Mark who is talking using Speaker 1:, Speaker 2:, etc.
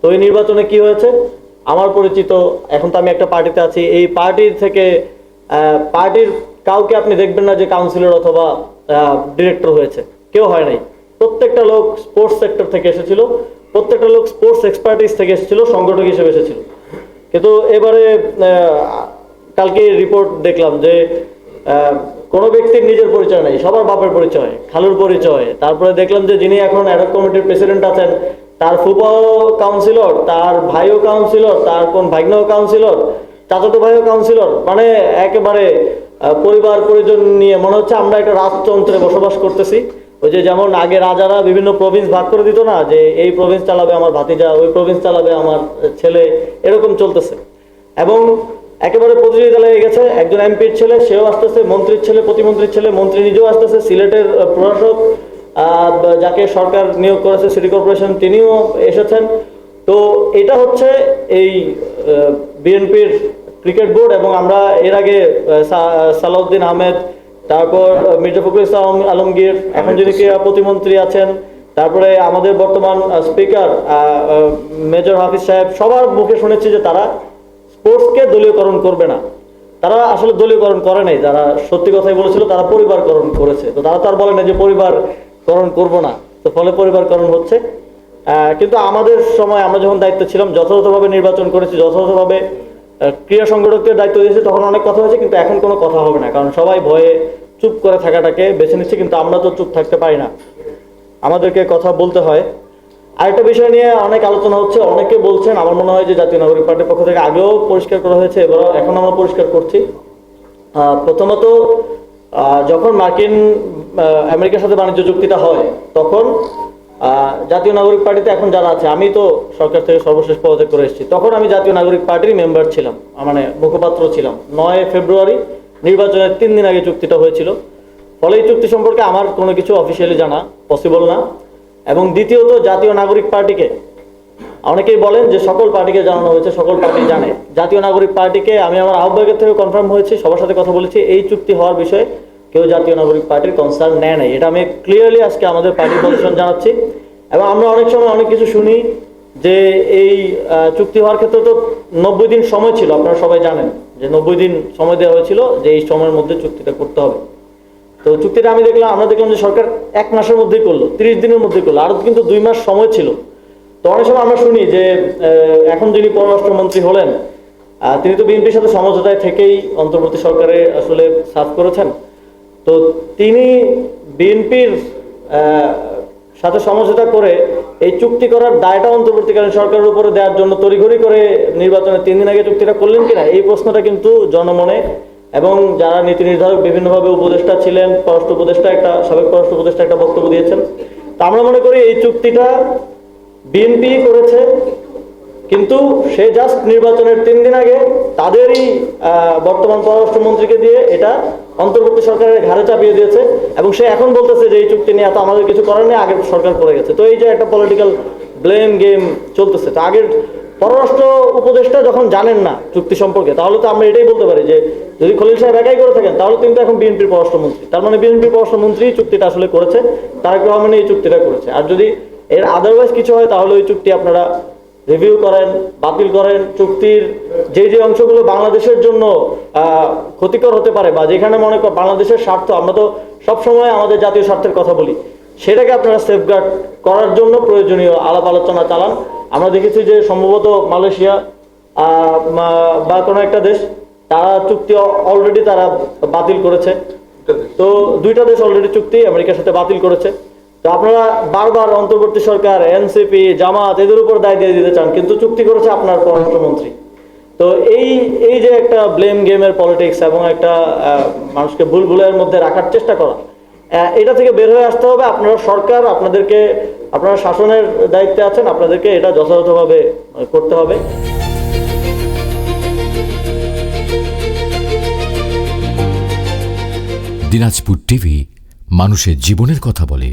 Speaker 1: তো এই নির্বাচনে কি হয়েছে, আমার পরিচিত, এখন তো আমি একটা পার্টিতে আছি, এই পার্টির থেকে পার্টির কাউকে আপনি দেখবেন না যে কাউন্সিলর অথবা ডিরেক্টর হয়েছে, কেউ হয় নাই। প্রত্যেকটা লোক স্পোর্টস সেক্টর থেকে এসেছিল, প্রত্যেকটা লোক স্পোর্টস এক্সপার্টিস থেকে এসেছিল, সংগঠক হিসেবে এসেছিল। কিন্তু এবারে কালকে রিপোর্ট দেখলাম যে কোনো ব্যক্তির নিজের পরিচয় নাই, সবার বাপের পরিচয়, খালুর পরিচয়। তারপরে দেখলাম যে যিনি এখন অ্যাডক কমিটির প্রেসিডেন্ট আছেন, তার ফুফাও কাউন্সিলর, তার ভাইও কাউন্সিলর, তার কোন ভাগ্নেও কাউন্সিলর, চাচাতো ভাইও কাউন্সিলর। মানে একেবারে পরিবার পরিজন নিয়ে মনে হচ্ছে আমরা একটা রাজতন্ত্রে বসবাস করতেছি। ওই যে যেমন আগে রাজারা বিভিন্ন প্রভিন্স ভাগ করে দিত না, যে এই প্রভিন্স চালাবে আমার ভাতিজা, ওই প্রভিন্স চালাবে আমার ছেলে, এরকম চলতেছে। এবং একেবারে প্রতিযোগিতা লেগে গেছে, একজন এমপির ছেলে সেও আসতেছে, মন্ত্রীর ছেলে, প্রতিমন্ত্রীর ছেলে, মন্ত্রী নিজেও আসতেছে, সিলেটের প্রশাসক যাকে সরকার নিয়োগ করেছে সিটি কর্পোরেশন তিনিও এসেছেন। তো এটা হচ্ছে এই বিএনপির ক্রিকেট বোর্ড। এবং আমরা এর আগে সালাউদ্দিন আহমেদ, তারপর মির্জা ফখরুল ইসলাম আলমগীর, এখন যিনি ক্রীড়া প্রতিমন্ত্রী আছেন, তারপরে আমাদের বর্তমান স্পিকার মেজর হাফিজ সাহেব, সবার মুখে শুনেছি যে তারা স্পোর্টসকে দলীয়করণ করবে না। তারা আসলে দলীয়করণ করে নাই, যারা সত্যি কথাই বলেছিল তারা পরিবারকরণ করেছে। তো তারা তো আর বলে না যে পরিবারকরণ করব না, তো ফলে পরিবারকরণ হচ্ছে। কিন্তু আমাদের সময় আমরা যখন দায়িত্ব ছিলাম যথাযথভাবে নির্বাচন করেছি, যথাযথভাবে ক্রীড়া সংগঠকদের দায়িত্ব দিয়েছে, তখন অনেক কথা হয়েছে। কিন্তু এখন কোনো কথা হবে না, কারণ সবাই ভয়ে চুপ করে থাকাটাকে বেছে নিচ্ছে। কিন্তু আমরা তো চুপ থাকতে পারি না, আমাদেরকে কথা বলতে হয়। আরেকটা বিষয় নিয়ে অনেক আলোচনা হচ্ছে, অনেকে বলছেন, আমার মনে হয় যে জাতীয় নাগরিক পার্টির পক্ষ থেকে আগেও পরিষ্কার করা হয়েছে, এবার এখন আমরা পরিষ্কার করছি। প্রথমত যখন আমেরিকার সাথে বাণিজ্য চুক্তিটা হয়, তখন জাতীয় নাগরিক পার্টিতে এখন যারা আছে, আমি তো সরকার থেকে সর্বশেষ পদত্যাগ করে এসেছি, তখন আমি জাতীয় নাগরিক পার্টির মেম্বার ছিলাম, মানে মুখপাত্র ছিলাম। 9 ফেব্রুয়ারি নির্বাচনের 3 দিন আগে চুক্তিটা হয়েছিল। ফলে এই চুক্তি সম্পর্কে আমার কোনো কিছু অফিসিয়ালি জানা পসিবল না। এবং দ্বিতীয়ত জাতীয় নাগরিক পার্টিকে অনেকেই বলেন যে সকল পার্টিকে জানানো হয়েছে, সকল পার্টি জানে। জাতীয় নাগরিক পার্টিকে আমি আমার আহ্বায়কের থেকে কনফার্ম হয়েছি, সবার সাথে কথা বলেছি, এই চুক্তি হওয়ার বিষয়ে কেউ জাতীয় নাগরিক পার্টির কনসার্ন নেয় নাই। এটা আমি ক্লিয়ারলি আজকে আমাদের পার্টির পজিশন জানাচ্ছি। এবং আমরা অনেক সময় অনেক কিছু শুনি যে এই চুক্তি হওয়ার ক্ষেত্রে তো 90 দিন সময় ছিল, আপনারা সবাই জানেন যে 90 দিন সময় দেওয়া হয়েছিল যে এই সময়ের মধ্যে চুক্তিটা করতে হবে। তো চুক্তিটা আমরা দেখলাম যে সরকার 1 মাসের মধ্যেই করলো, 30 দিনের মধ্যেই করলো, আরো কিন্তু 2 মাস সময় ছিল। তো অনেক সময় আমরা শুনি যে এখন যিনি পররাষ্ট্রমন্ত্রী হলেন, তিনি তো বিএনপির সাথে সমঝোতায় থেকেই অন্তর্বর্তী সরকারে আসলে সার্ভ করেছেন। তো তিনি বিএনপির সাথে সমঝোতা করে এই চুক্তি করার দায়টা অন্তর্বর্তীকালীন সরকারের উপরে দেওয়ার জন্য তড়িঘড়ি করে নির্বাচনের 3 দিন আগে চুক্তিটা করলেন কিনা, এই প্রশ্নটা কিন্তু জনমনে, এবং যারা নীতি নির্ধারক বিভিন্নভাবে উপদেষ্টা ছিলেন, পররাষ্ট্র উপদেষ্টা সাবেক পররাষ্ট্র উপদেষ্টা একটা বক্তব্য দিয়েছেন। তা আমরা মনে করি এই চুক্তিটা বিএনপি করেছে, কিন্তু সে জাস্ট নির্বাচনের 3 দিন আগে তাদেরই বর্তমান পররাষ্ট্রমন্ত্রীকে দিয়ে এটা অন্তর্বর্তী সরকারের ঘাড়ে চাপিয়ে দিয়েছে। এবং সে এখন বলতেছে যে এই চুক্তি নিয়ে এত আমাদের কিছু করার নেই, আগের সরকার করে গেছে। তো এই যে একটা পলিটিক্যাল ব্লেম গেম চলতেছে। তো আগের পররাষ্ট্র উপদেষ্টা যখন জানেন না চুক্তি সম্পর্কে, তাহলে তো আমরা এটাই বলতে পারি যে যদি খলিল সাহেব একাই করে থাকেন, তাহলে কিন্তু এখন বিএনপির পররাষ্ট্রমন্ত্রী, তার মানে বিএনপির পররাষ্ট্রমন্ত্রী চুক্তিটা আসলে করেছে, তারেক রহমান এই চুক্তিটা করেছে। আর যদি এর আদারওয়াইজ কিছু হয়, তাহলে ওই চুক্তি আপনারা রিভিউ করেন, বাতিল করেন। চুক্তির যে অংশগুলো বাংলাদেশের জন্য ক্ষতিকর হতে পারে, বা যেখানে মনে করেন বাংলাদেশের স্বার্থ, আমরা তো সবসময় আমাদের জাতীয় স্বার্থের কথা বলি, সেটাকে আপনারা সেফগার্ড করার জন্য প্রয়োজনীয় আলাপ আলোচনা চালান। আমরা দেখেছি যে সম্ভবত মালয়েশিয়া বা কোনো একটা দেশ, তারা চুক্তি অলরেডি তারা বাতিল করেছে। তো 2টা দেশ অলরেডি চুক্তি আমেরিকার সাথে বাতিল করেছে। তো আপনারা বারবার অন্তর্বর্তী সরকার, এনসিপি, জামাত এদের উপর দায় দিয়ে দিতে চান, কিন্তু চুক্তি করেছে আপনার পররাষ্ট্রমন্ত্রী। তো এই যে একটা ব্লেম গেমের পলিটিক্স এবং একটা মানুষকে ভুলের মধ্যে রাখার চেষ্টা করা, এটা থেকে বের হয়ে আসতে হবে। আপনারা সরকার, আপনারা শাসনের দায়িত্বে আছেন, আপনাদেরকে এটা যথাযথভাবে করতে হবে।
Speaker 2: দিনাজপুর টিভি মানুষের জীবনের কথা বলে।